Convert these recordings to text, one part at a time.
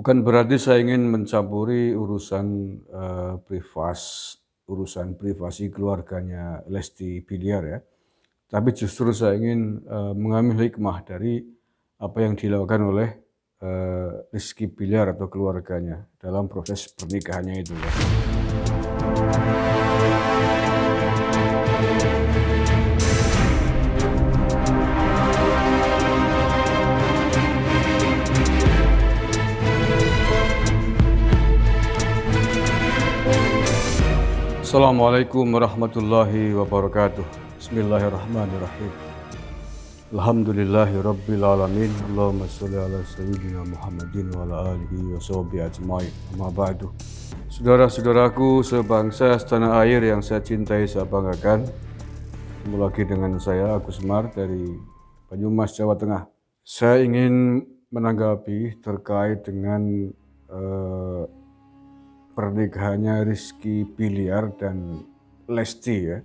Bukan berarti saya ingin mencampuri urusan privasi keluarganya Lesti Bilar ya. Tapi justru saya ingin, mengambil hikmah dari apa yang dilakukan oleh, Rizky Bilar atau keluarganya dalam proses pernikahannya itu ya. Assalamualaikum warahmatullahi wabarakatuh. Bismillahirrahmanirrahim. Alhamdulillahi rabbil alamin. Allahumma sholli ala sayyidina Muhammadin wa ala alihi wa sahbihi ajmain. Amma ba'du. Saudara-saudaraku sebangsa setanah air yang saya cintai, saya banggakan. Ketemu lagi dengan saya Agus Semar dari Banyumas, Jawa Tengah. Saya ingin menanggapi terkait dengan pernikahannya Rizky Bilar dan Lesti ya,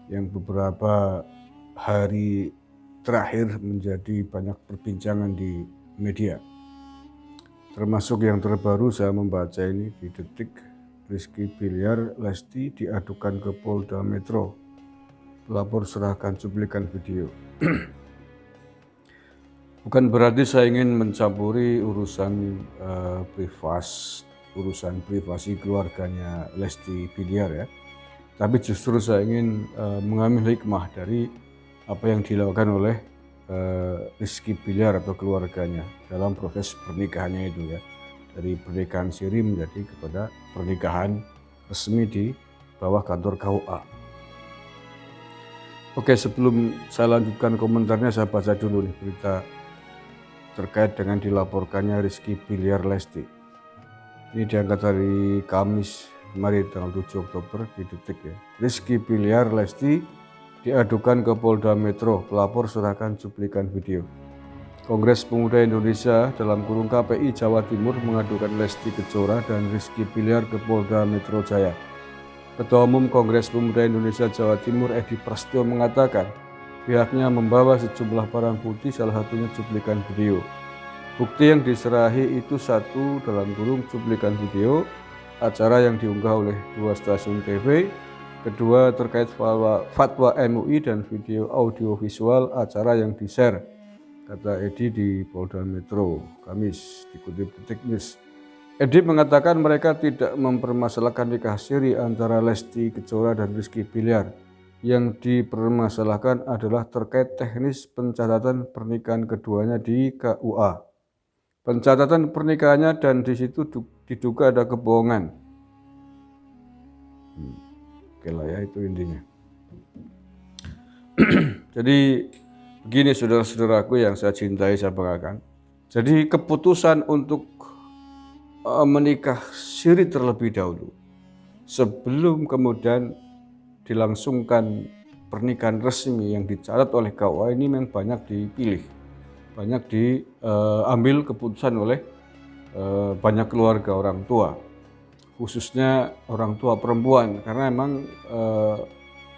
yang beberapa hari terakhir menjadi banyak perbincangan di media. Termasuk yang terbaru saya membaca ini di Detik, Rizky Bilar, Lesti diadukan ke Polda Metro, pelapor serahkan cuplikan video. Bukan berarti saya ingin mencampuri urusan privasi keluarganya Lesti Bilar ya. Tapi justru saya ingin mengambil hikmah dari apa yang dilakukan oleh Rizky Bilar atau keluarganya dalam proses pernikahannya itu ya. Dari pernikahan siri menjadi kepada pernikahan resmi di bawah kantor KUA. Oke, sebelum saya lanjutkan komentarnya, saya baca dulu nih berita terkait dengan dilaporkannya Rizky Bilar Lesti. Ini diangkat dari Kamis kemarin tanggal 7 Oktober di Detik ya. Rizky Bilar Lesti diadukan ke Polda Metro, pelapor serahkan cuplikan video. Kongres Pemuda Indonesia dalam kurung KPI Jawa Timur mengadukan Lesti Kejora dan Rizky Bilar ke Polda Metro Jaya. Ketua Umum Kongres Pemuda Indonesia Jawa Timur Edi Prasetyo mengatakan pihaknya membawa sejumlah barang bukti, salah satunya cuplikan video. Bukti yang diserahi itu satu dalam kurung cuplikan video acara yang diunggah oleh 2 stasiun TV, kedua terkait fatwa MUI dan video audiovisual acara yang di-share, kata Edi di Polda Metro Kamis, dikutip Detik News. Edi mengatakan mereka tidak mempermasalahkan nikah siri antara Lesti Kejora dan Rizky Bilar. Yang dipermasalahkan adalah terkait teknis pencatatan pernikahan keduanya di KUA. Pencatatan pernikahannya dan di situ diduga ada kebohongan. Oke lah ya, itu intinya. Jadi begini saudara-saudaraku yang saya cintai, saya banggakan. Jadi keputusan untuk menikah siri terlebih dahulu sebelum kemudian dilangsungkan pernikahan resmi yang dicatat oleh KUA ini memang banyak dipilih. Banyak diambil keputusan oleh banyak keluarga orang tua, khususnya orang tua perempuan, karena memang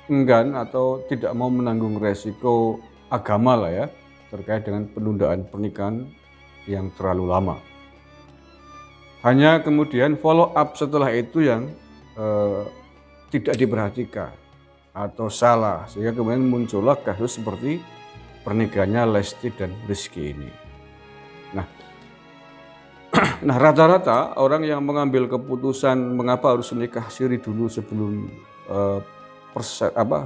enggan atau tidak mau menanggung resiko agama lah ya, terkait dengan penundaan pernikahan yang terlalu lama. Hanya kemudian follow up setelah itu yang tidak diperhatikan atau salah, sehingga kemudian muncullah kasus seperti pernikahannya Lesti dan Rizky ini. Nah, rata-rata orang yang mengambil keputusan mengapa harus menikah siri dulu sebelum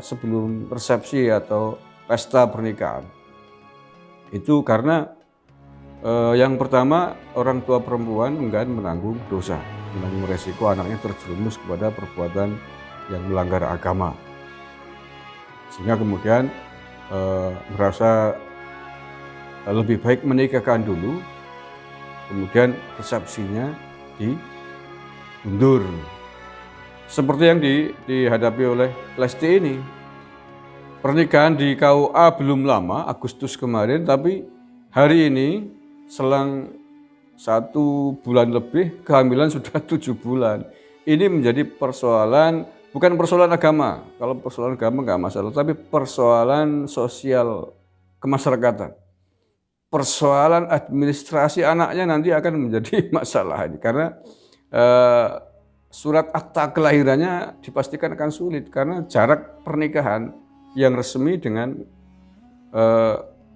sebelum resepsi atau pesta pernikahan, itu karena yang pertama, orang tua perempuan enggan menanggung dosa, menanggung resiko anaknya terjerumus kepada perbuatan yang melanggar agama, sehingga kemudian merasa lebih baik menikahkan dulu, kemudian resepsinya diundur. Seperti yang dihadapi oleh Lesti ini. Pernikahan di KUA belum lama, Agustus kemarin, tapi hari ini selang 1 bulan lebih, kehamilan sudah 7 bulan. Ini menjadi persoalan, bukan persoalan agama. Kalau persoalan agama nggak masalah, tapi persoalan sosial kemasyarakatan. persoalan administrasi anaknya nanti akan menjadi masalah ini karena eh, surat akta kelahirannya dipastikan akan sulit karena jarak pernikahan yang resmi dengan eh,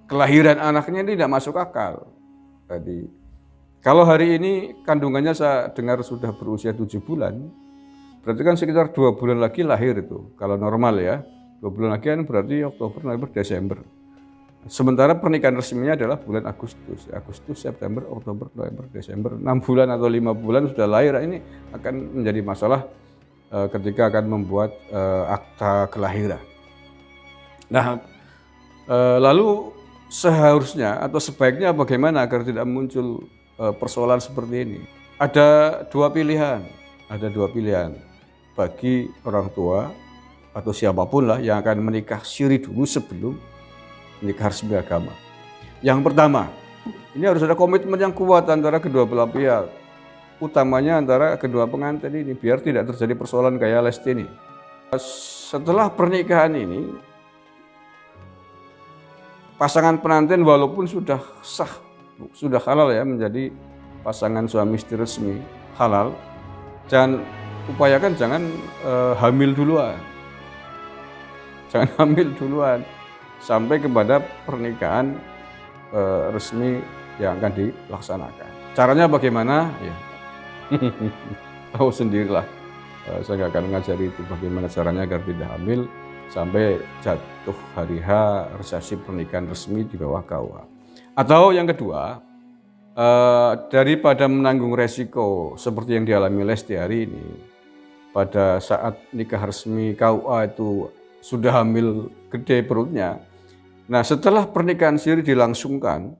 kelahiran anaknya ini tidak masuk akal. Jadi kalau hari ini kandungannya saya dengar sudah berusia 7 bulan, berarti kan sekitar 2 bulan lagi lahir itu. Kalau normal ya, 2 bulan lagi kan berarti Oktober, November, Desember. Sementara pernikahan resminya adalah bulan Agustus, September, Oktober, November, Desember, 6 bulan atau 5 bulan sudah lahir. Ini akan menjadi masalah ketika akan membuat akta kelahiran. Nah, lalu seharusnya atau sebaiknya bagaimana agar tidak muncul persoalan seperti ini? Ada dua pilihan bagi orang tua atau siapapun lah yang akan menikah siri dulu sebelum menikah resmi agama. Yang pertama, ini harus ada komitmen yang kuat antara kedua belah pihak, utamanya antara kedua pengantin ini, biar tidak terjadi persoalan kayak Lesti ini. Setelah pernikahan ini, pasangan pengantin walaupun sudah sah, sudah halal ya menjadi pasangan suami istri resmi halal, dan upayakan jangan hamil duluan. Jangan hamil duluan sampai kepada pernikahan resmi yang akan dilaksanakan. Caranya bagaimana? Ya, tahu sendirilah. Saya nggak akan mengajari itu bagaimana caranya agar tidak hamil sampai jatuh hari H resepsi pernikahan resmi di bawah KUA. Atau yang kedua, daripada menanggung resiko seperti yang dialami Lesti hari ini, pada saat nikah resmi KUA itu sudah hamil gede perutnya. Nah, setelah pernikahan siri dilangsungkan,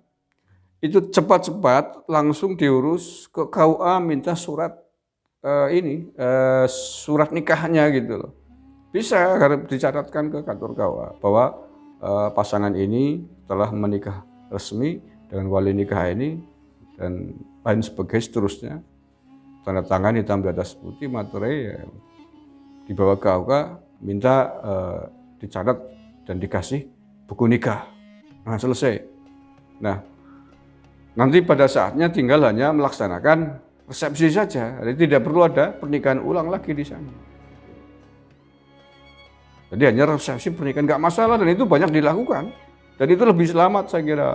itu cepat-cepat langsung diurus ke KUA minta surat surat nikahnya gitu loh. Bisa dicatatkan ke kantor KUA bahwa pasangan ini telah menikah resmi dengan wali nikah ini dan lain sebagainya seterusnya. Tanda tangan hitam di atas putih, materai ya, dibawa ke KUA, minta dicatat dan dikasih buku nikah. Nah, selesai. Nah, nanti pada saatnya tinggal hanya melaksanakan resepsi saja. Jadi tidak perlu ada pernikahan ulang lagi di sana. Jadi hanya resepsi pernikahan, nggak masalah, dan itu banyak dilakukan. Dan itu lebih selamat saya kira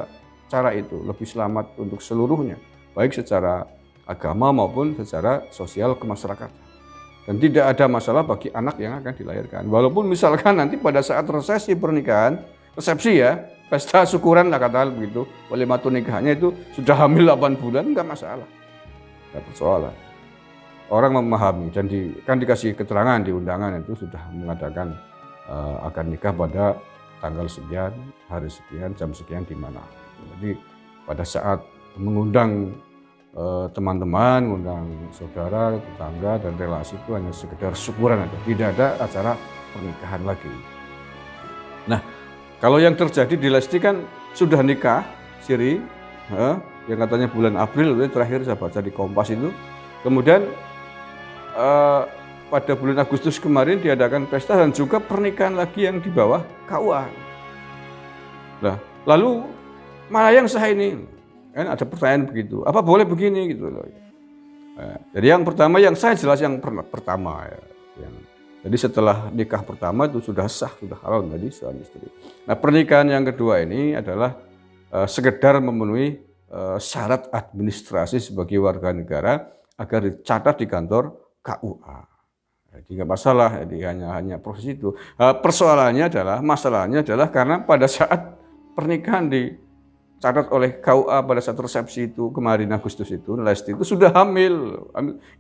cara itu, lebih selamat untuk seluruhnya, baik secara agama maupun secara sosial kemasyarakatan. Dan tidak ada masalah bagi anak yang akan dilahirkan. Walaupun misalkan nanti pada saat resepsi pernikahan, resepsi ya, pesta syukuran lah kata begitu, walimatun nikahnya itu sudah hamil 8 bulan, enggak masalah. Enggak persoalan. Orang memahami dan kan dikasih keterangan di undangan itu sudah mengadakan akan nikah pada tanggal sekian, hari sekian, jam sekian di mana. Jadi pada saat mengundang teman-teman, mengundang saudara, tetangga dan relasi itu hanya sekedar syukuran aja, tidak ada acara pernikahan lagi. Nah, kalau yang terjadi di Lesti kan sudah nikah siri, yang katanya bulan April itu terakhir saya baca di Kompas itu. Kemudian pada bulan Agustus kemarin diadakan pesta dan juga pernikahan lagi yang di bawah KUA. Nah, lalu mana yang sah ini? Kan ada pertanyaan begitu. Apa boleh begini gitu loh? Jadi yang pertama yang sah jelas yang pertama ya. Jadi setelah nikah pertama itu sudah sah, sudah halal menjadi suami istri. Nah, pernikahan yang kedua ini adalah sekedar memenuhi syarat administrasi sebagai warga negara agar dicatat di kantor KUA. Jadi nggak masalah, jadi hanya proses itu. Masalahnya adalah karena pada saat pernikahan dicatat oleh KUA pada saat resepsi itu kemarin Agustus itu, Lesti itu sudah hamil.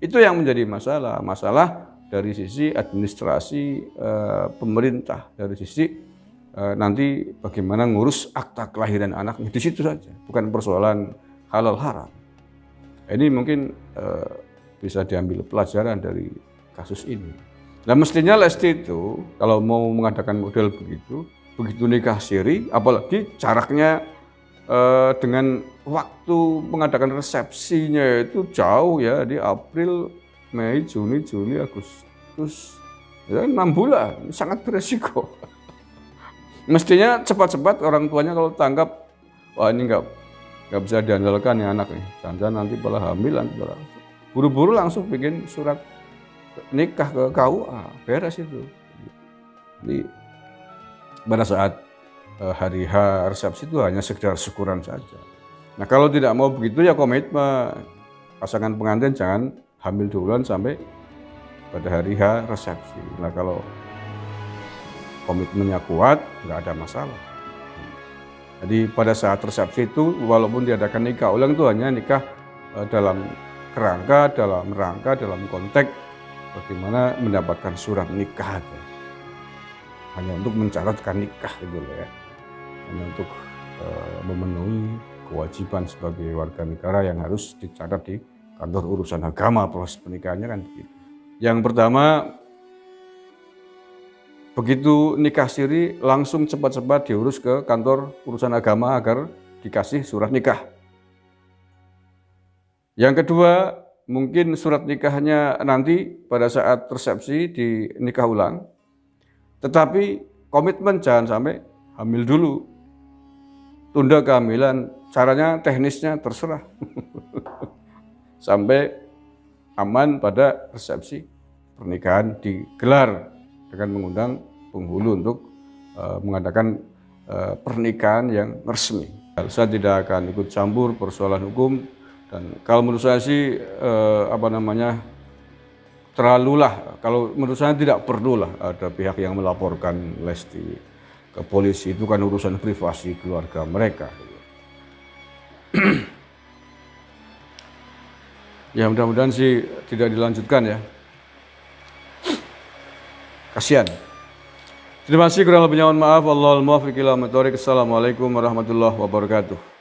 Itu yang menjadi masalah dari sisi administrasi pemerintah, dari sisi nanti bagaimana ngurus akta kelahiran anaknya, di situ saja, bukan persoalan halal haram. Ini mungkin bisa diambil pelajaran dari kasus ini. Nah, mestinya Lesti itu kalau mau mengadakan model begitu nikah siri, apalagi jaraknya dengan waktu mengadakan resepsinya itu jauh ya, di April, Mei, Juni, Juli, Agustus, ya 6 bulan, sangat beresiko. Mestinya cepat-cepat orang tuanya kalau tanggap, wah ini nggak bisa diandalkan ya anak nih. Jangan nanti malah hamil, nanti malah buru-buru langsung bikin surat nikah ke KUA, beres itu. Jadi pada saat hari H resepsi itu hanya sekedar syukuran saja. Nah kalau tidak mau begitu ya komitmen, pasangan pengantin jangan hamil duluan sampai pada hari H resepsi. Nah kalau komitmennya kuat, nggak ada masalah. Jadi pada saat resepsi itu walaupun diadakan nikah ulang itu hanya nikah dalam kerangka, dalam konteks bagaimana mendapatkan surat nikah aja. Hanya untuk mencatatkan nikah gitu loh ya. Hanya untuk memenuhi kewajiban sebagai warga negara yang harus dicatat di kantor urusan agama proses pernikahannya kan begitu. Yang pertama, begitu nikah siri langsung cepat-cepat diurus ke kantor urusan agama agar dikasih surat nikah. Yang kedua, mungkin surat nikahnya nanti pada saat resepsi di nikah ulang, tetapi komitmen jangan sampai hamil dulu. Tunda kehamilan, caranya teknisnya terserah. Sampai aman pada resepsi pernikahan digelar dengan mengundang penghulu untuk mengadakan pernikahan yang resmi. Saya tidak akan ikut campur persoalan hukum dan kalau menurut saya sih terlalulah. Kalau menurut saya tidak perlulah ada pihak yang melaporkan Lesti ke polisi, itu kan urusan privasi keluarga mereka. Ya mudah-mudahan sih tidak dilanjutkan ya. Kasihan. Terima kasih, kurang lebihnya mohon maaf. Wallahul muwaffiq ila aqwamit thoriq. Assalamualaikum warahmatullahi wabarakatuh.